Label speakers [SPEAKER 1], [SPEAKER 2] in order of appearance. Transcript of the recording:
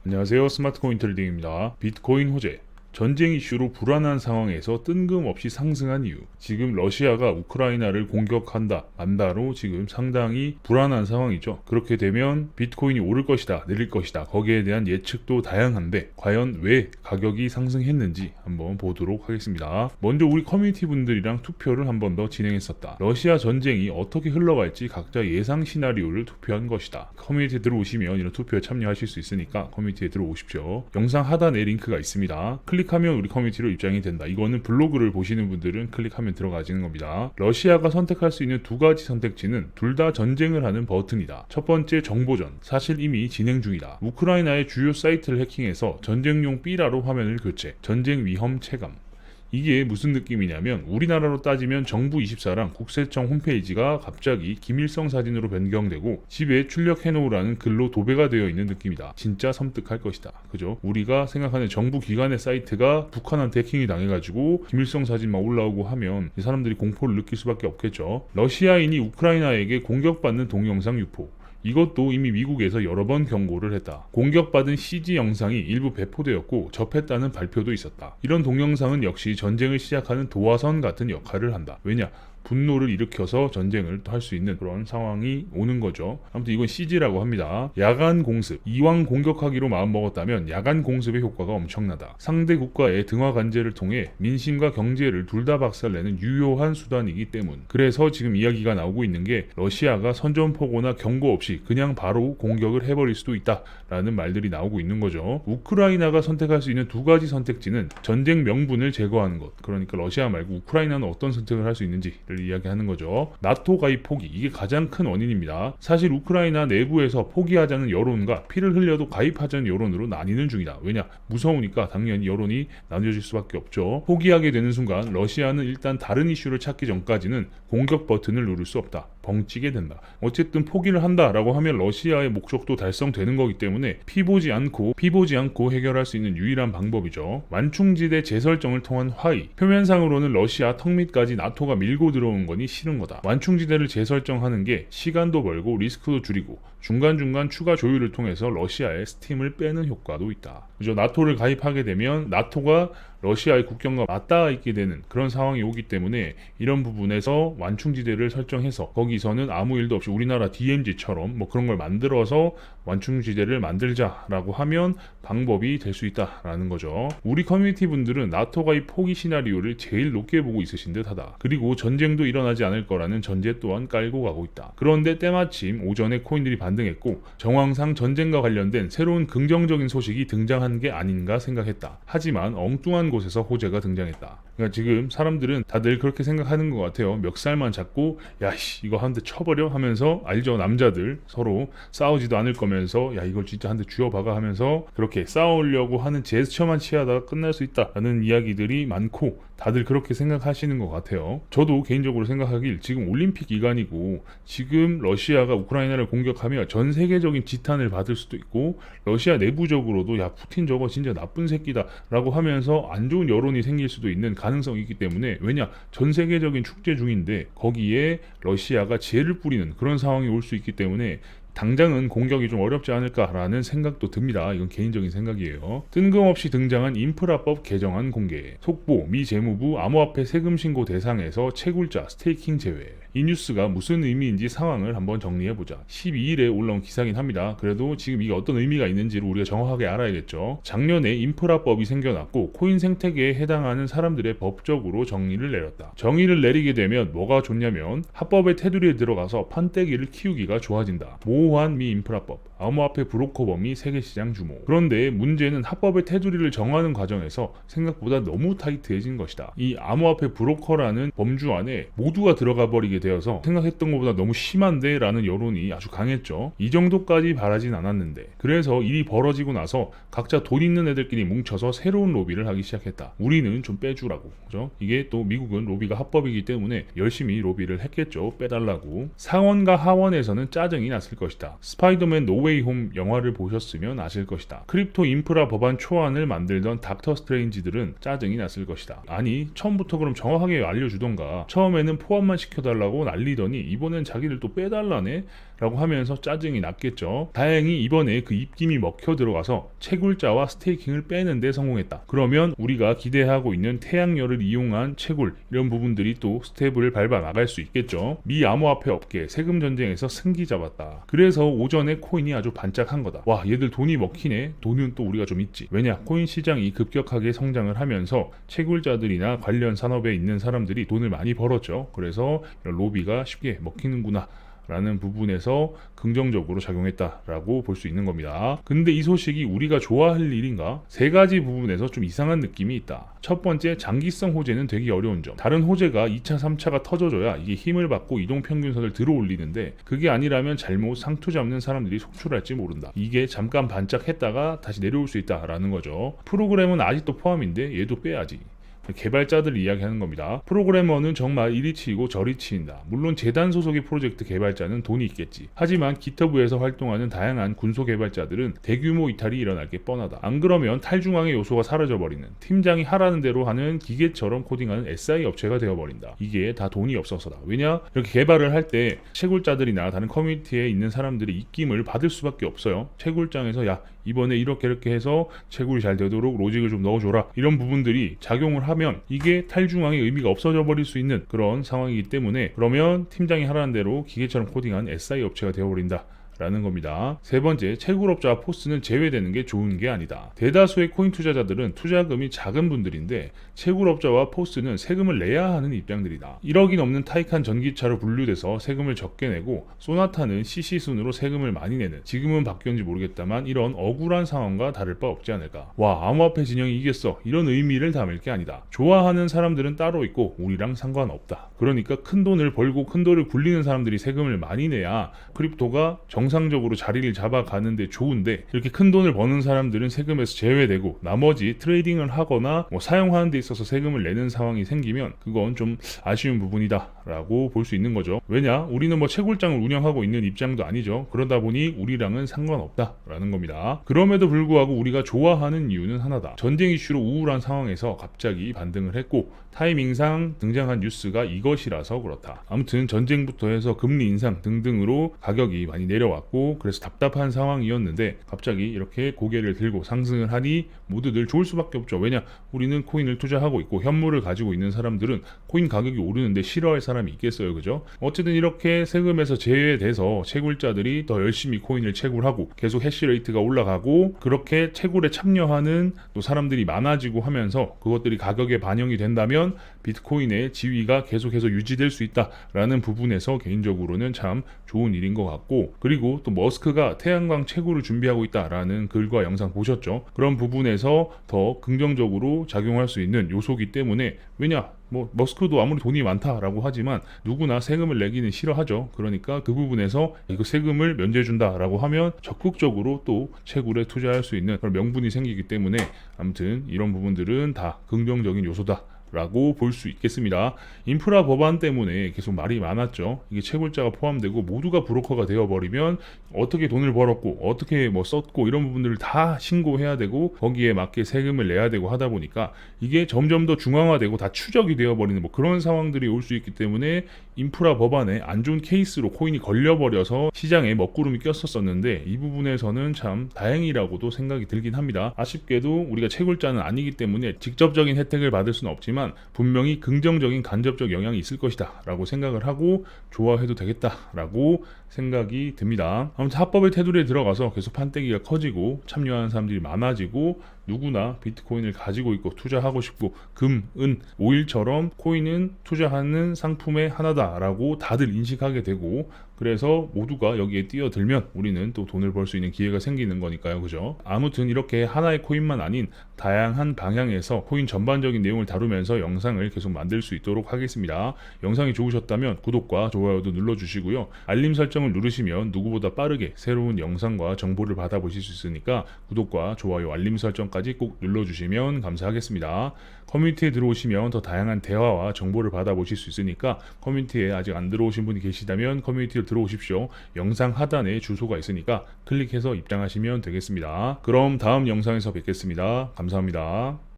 [SPEAKER 1] 안녕하세요. 스마트코인 트레이딩입니다. 비트코인 호재. 전쟁 이슈로 불안한 상황에서 뜬금없이 상승한 이유. 지금 러시아가 우크라이나를 공격한다, 만다로 지금 상당히 불안한 상황이죠. 그렇게 되면 비트코인이 오를 것이다, 내릴 것이다. 거기에 대한 예측도 다양한데 과연 왜 가격이 상승했는지 한번 보도록 하겠습니다. 먼저 우리 커뮤니티 분들이랑 투표를 한 번 더 진행했었다. 러시아 전쟁이 어떻게 흘러갈지 각자 예상 시나리오를 투표한 것이다. 커뮤니티에 들어오시면 이런 투표에 참여하실 수 있으니까 커뮤니티에 들어오십시오. 영상 하단에 링크가 있습니다. 클릭하면 우리 커뮤니티로 입장이 된다. 이거는 블로그를 보시는 분들은 클릭하면 들어가지는 겁니다. 러시아가 선택할 수 있는 두 가지 선택지는 둘 다 전쟁을 하는 버튼이다. 첫 번째, 정보전. 사실 이미 진행 중이다. 우크라이나의 주요 사이트를 해킹해서 전쟁용 삐라로 화면을 교체. 전쟁 위험 체감. 이게 무슨 느낌이냐면 우리나라로 따지면 정부24랑 국세청 홈페이지가 갑자기 김일성 사진으로 변경되고 집에 출력해놓으라는 글로 도배가 되어 있는 느낌이다. 진짜 섬뜩할 것이다. 그죠? 우리가 생각하는 정부 기관의 사이트가 북한한테 해킹이 당해가지고 김일성 사진만 올라오고 하면 이 사람들이 공포를 느낄 수밖에 없겠죠. 러시아인이 우크라이나에게 공격받는 동영상 유포. 이것도 이미 미국에서 여러 번 경고를 했다. 공격받은 CG 영상이 일부 배포되었고 접했다는 발표도 있었다. 이런 동영상은 역시 전쟁을 시작하는 도화선 같은 역할을 한다. 왜냐? 분노를 일으켜서 전쟁을 할 수 있는 그런 상황이 오는 거죠. 아무튼 이건 CG라고 합니다. 야간 공습. 이왕 공격하기로 마음먹었다면 야간 공습의 효과가 엄청나다. 상대 국가의 등화 관제를 통해 민심과 경제를 둘 다 박살내는 유효한 수단이기 때문. 그래서 지금 이야기가 나오고 있는 게 러시아가 선전포고나 경고 없이 그냥 바로 공격을 해버릴 수도 있다라는 말들이 나오고 있는 거죠. 우크라이나가 선택할 수 있는 두 가지 선택지는 전쟁 명분을 제거하는 것. 그러니까 러시아 말고 우크라이나는 어떤 선택을 할 수 있는지 이야기하는 거죠. 나토 가입 포기, 이게 가장 큰 원인입니다. 사실 우크라이나 내부에서 포기하자는 여론과 피를 흘려도 가입하자는 여론으로 나뉘는 중이다. 왜냐? 무서우니까 당연히 여론이 나뉘어질 수밖에 없죠. 포기하게 되는 순간 러시아는 일단 다른 이슈를 찾기 전까지는 공격 버튼을 누를 수 없다. 벙찌게 된다. 어쨌든 포기를 한다라고 하면 러시아의 목적도 달성되는 거기 때문에 피보지 않고 해결할 수 있는 유일한 방법이죠. 완충지대 재설정을 통한 화의. 표면상으로는 러시아 턱 밑까지 나토가 밀고 들어온 거니 싫은 거다. 완충지대를 재설정하는 게 시간도 벌고 리스크도 줄이고 중간중간 추가 조율을 통해서 러시아의 스팀을 빼는 효과도 있다. 그죠? 나토를 가입하게 되면 나토가 러시아의 국경과 맞닿아 있게 되는 그런 상황이 오기 때문에 이런 부분에서 완충지대를 설정해서 거기서는 아무 일도 없이 우리나라 DMZ처럼 뭐 그런 걸 만들어서 완충지대를 만들자라고 하면 방법이 될 수 있다라는 거죠. 우리 커뮤니티 분들은 나토 가입 포기 시나리오를 제일 높게 보고 있으신 듯하다. 그리고 전쟁도 일어나지 않을 거라는 전제 또한 깔고 가고 있다. 그런데 때마침 오전에 코인들이 반등했고 정황상 전쟁과 관련된 새로운 긍정적인 소식이 등장한 게 아닌가 생각했다. 하지만 엉뚱한 곳에서 호재가 등장했다. 그러니까 지금 사람들은 다들 그렇게 생각하는 것 같아요. 멱살만 잡고 야씨 이거 한 대 쳐버려 하면서, 알죠? 남자들 서로 싸우지도 않을 거면서 야 이걸 진짜 한 대 쥐어박아 하면서 그렇게 싸우려고 하는 제스처만 취하다가 끝날 수 있다라는 이야기들이 많고 다들 그렇게 생각하시는 것 같아요. 저도 개인적으로 생각하길 지금 올림픽 기간이고 지금 러시아가 우크라이나를 공격하며 전 세계적인 지탄을 받을 수도 있고 러시아 내부적으로도 야 푸틴 저거 진짜 나쁜 새끼다 라고 하면서 안 좋은 여론이 생길 수도 있는 가능성이 있기 때문에, 왜냐? 전 세계적인 축제 중인데 거기에 러시아가 재를 뿌리는 그런 상황이 올 수 있기 때문에 당장은 공격이 좀 어렵지 않을까라는 생각도 듭니다. 이건 개인적인 생각이에요. 뜬금없이 등장한 인프라법 개정안 공개. 속보, 미 재무부 암호화폐 세금 신고 대상에서 채굴자 스테이킹 제외. 이 뉴스가 무슨 의미인지 상황을 한번 정리해보자. 12일에 올라온 기사긴 합니다. 그래도 지금 이게 어떤 의미가 있는지를 우리가 정확하게 알아야겠죠. 작년에 인프라법이 생겨났고 코인 생태계에 해당하는 사람들의 법적으로 정의를 내렸다. 정의를 내리게 되면 뭐가 좋냐면 합법의 테두리에 들어가서 판때기를 키우기가 좋아진다. 모호한 미 인프라법, 암호화폐 브로커 범위 세계시장 주목. 그런데 문제는 합법의 테두리를 정하는 과정에서 생각보다 너무 타이트해진 것이다. 이 암호화폐 브로커라는 범주 안에 모두가 들어가 버리게 되어서 생각했던 것보다 너무 심한데 라는 여론이 아주 강했죠. 이 정도까지 바라진 않았는데, 그래서 일이 벌어지고 나서 각자 돈 있는 애들끼리 뭉쳐서 새로운 로비를 하기 시작했다. 우리는 좀 빼주라고. 그죠? 이게 또 미국은 로비가 합법이기 때문에 열심히 로비를 했겠죠. 빼달라고. 상원과 하원에서는 짜증이 났을 것이다. 스파이더맨 노웨이 노웨이 홈 영화를 보셨으면 아실 것이다. 크립토 인프라 법안 초안을 만들던 닥터 스트레인지들은 짜증이 났을 것이다. 아니 처음부터 그럼 정확하게 알려주던가, 처음에는 포함만 시켜달라고 난리더니 이번엔 자기들 또 빼달라네? 라고 하면서 짜증이 났겠죠. 다행히 이번에 그 입김이 먹혀 들어가서 채굴자와 스테이킹을 빼는데 성공했다. 그러면 우리가 기대하고 있는 태양열을 이용한 채굴, 이런 부분들이 또 스텝을 밟아 나갈 수 있겠죠. 미 암호화폐 업계 세금 전쟁에서 승기 잡았다. 그래서 오전에 코인이 아주 반짝한 거다. 와, 얘들 돈이 먹히네. 돈은 또 우리가 좀 있지. 왜냐, 코인 시장이 급격하게 성장을 하면서 채굴자들이나 관련 산업에 있는 사람들이 돈을 많이 벌었죠. 그래서 이런 로비가 쉽게 먹히는구나 라는 부분에서 긍정적으로 작용했다라고 볼 수 있는 겁니다. 근데 이 소식이 우리가 좋아할 일인가? 세 가지 부분에서 좀 이상한 느낌이 있다. 첫 번째, 장기성 호재는 되기 어려운 점. 다른 호재가 2차, 3차가 터져줘야 이게 힘을 받고 이동평균선을 들어 올리는데, 그게 아니라면 잘못 상투 잡는 사람들이 속출할지 모른다. 이게 잠깐 반짝했다가 다시 내려올 수 있다라는 거죠. 프로그램은 아직도 포함인데 얘도 빼야지. 개발자들 이야기하는 겁니다. 프로그래머는 정말 이리 치이고 저리 치인다. 물론 재단 소속의 프로젝트 개발자는 돈이 있겠지. 하지만 기터브에서 활동하는 다양한 군소 개발자들은 대규모 이탈이 일어날 게 뻔하다. 안 그러면 탈중앙의 요소가 사라져버리는, 팀장이 하라는 대로 하는 기계처럼 코딩하는 SI 업체가 되어버린다. 이게 다 돈이 없어서다. 왜냐? 이렇게 개발을 할 때 채굴자들이나 다른 커뮤니티에 있는 사람들의 입김을 받을 수밖에 없어요. 채굴장에서 야, 이번에 이렇게 해서 채굴이 잘 되도록 로직을 좀 넣어줘라, 이런 부분들이 작용을 하면 이게 탈중앙의 의미가 없어져 버릴 수 있는 그런 상황이기 때문에, 그러면 팀장이 하라는 대로 기계처럼 코딩한 SI 업체가 되어버린다 라는 겁니다. 세 번째, 채굴업자와 포스는 제외되는 게 좋은 게 아니다. 대다수의 코인 투자자들은 투자금이 작은 분들인데 채굴업자와 포스는 세금을 내야 하는 입장들이다. 1억이 넘는 타이칸 전기차로 분류돼서 세금을 적게 내고, 소나타는 CC 순으로 세금을 많이 내는, 지금은 바뀌었는지 모르겠다만 이런 억울한 상황과 다를 바 없지 않을까. 와, 암호화폐 진영이 이겼어, 이런 의미를 담을 게 아니다. 좋아하는 사람들은 따로 있고 우리랑 상관없다. 그러니까 큰 돈을 벌고 큰 돈을 굴리는 사람들이 세금을 많이 내야 크립토가 정상적으로 자리를 잡아가는데 좋은데, 이렇게 큰 돈을 버는 사람들은 세금에서 제외되고 나머지 트레이딩을 하거나 사용하는 데 있어서 세금을 내는 상황이 생기면 그건 좀 아쉬운 부분이다 라고 볼 수 있는 거죠. 왜냐, 우리는 채굴장을 운영하고 있는 입장도 아니죠. 그러다 보니 우리랑은 상관없다 라는 겁니다. 그럼에도 불구하고 우리가 좋아하는 이유는 하나다. 전쟁 이슈로 우울한 상황에서 갑자기 반등을 했고, 타이밍상 등장한 뉴스가 이것이라서 그렇다. 아무튼 전쟁부터 해서 금리 인상 등등으로 가격이 많이 내려왔고, 그래서 답답한 상황이었는데 갑자기 이렇게 고개를 들고 상승을 하니 모두들 좋을 수밖에 없죠. 왜냐, 우리는 코인을 투자하고 있고 현물을 가지고 있는 사람들은 코인 가격이 오르는데 싫어할 사람이 있겠어요, 그죠? 어쨌든 이렇게 세금에서 제외돼서 채굴자들이 더 열심히 코인을 채굴하고 계속 해시레이트가 올라가고, 그렇게 채굴에 참여하는 또 사람들이 많아지고 하면서 그것들이 가격에 반영이 된다면 비트코인의 지위가 계속해서 유지될 수 있다라는 부분에서 개인적으로는 참 좋은 일인 것 같고, 그리고 또 머스크가 태양광 채굴을 준비하고 있다라는 글과 영상 보셨죠? 그런 부분에서 더 긍정적으로 작용할 수 있는 요소기 때문에, 왜냐, 머스크도 아무리 돈이 많다라고 하지만 누구나 세금을 내기는 싫어하죠. 그러니까 그 부분에서 이거 세금을 면제해준다라고 하면 적극적으로 또 채굴에 투자할 수 있는 그런 명분이 생기기 때문에, 아무튼 이런 부분들은 다 긍정적인 요소다 라고 볼 수 있겠습니다. 인프라 법안 때문에 계속 말이 많았죠. 이게 채굴자가 포함되고 모두가 브로커가 되어버리면 어떻게 돈을 벌었고 어떻게 썼고 이런 부분들을 다 신고해야 되고 거기에 맞게 세금을 내야 되고 하다 보니까 이게 점점 더 중앙화되고 다 추적이 되어버리는 그런 상황들이 올 수 있기 때문에, 인프라 법안에 안 좋은 케이스로 코인이 걸려버려서 시장에 먹구름이 꼈었었는데, 이 부분에서는 참 다행이라고도 생각이 들긴 합니다. 아쉽게도 우리가 채굴자는 아니기 때문에 직접적인 혜택을 받을 수는 없지만 분명히 긍정적인 간접적 영향이 있을 것이다 라고 생각을 하고 좋아해도 되겠다 라고 생각이 듭니다. 아무튼 합법의 테두리에 들어가서 계속 판때기가 커지고 참여하는 사람들이 많아지고, 누구나 비트코인을 가지고 있고 투자하고 싶고, 금, 은, 오일처럼 코인은 투자하는 상품의 하나다라고 다들 인식하게 되고, 그래서 모두가 여기에 뛰어들면 우리는 또 돈을 벌 수 있는 기회가 생기는 거니까요, 그죠? 아무튼 이렇게 하나의 코인만 아닌 다양한 방향에서 코인 전반적인 내용을 다루면서 영상을 계속 만들 수 있도록 하겠습니다. 영상이 좋으셨다면 구독과 좋아요도 눌러주시고요. 알림 설정 설정을 누르시면 누구보다 빠르게 새로운 영상과 정보를 받아보실 수 있으니까 구독과 좋아요, 알림 설정까지 꼭 눌러주시면 감사하겠습니다. 커뮤니티에 들어오시면 더 다양한 대화와 정보를 받아보실 수 있으니까 커뮤니티에 아직 안 들어오신 분이 계시다면 커뮤니티로 들어오십시오. 영상 하단에 주소가 있으니까 클릭해서 입장하시면 되겠습니다. 그럼 다음 영상에서 뵙겠습니다. 감사합니다.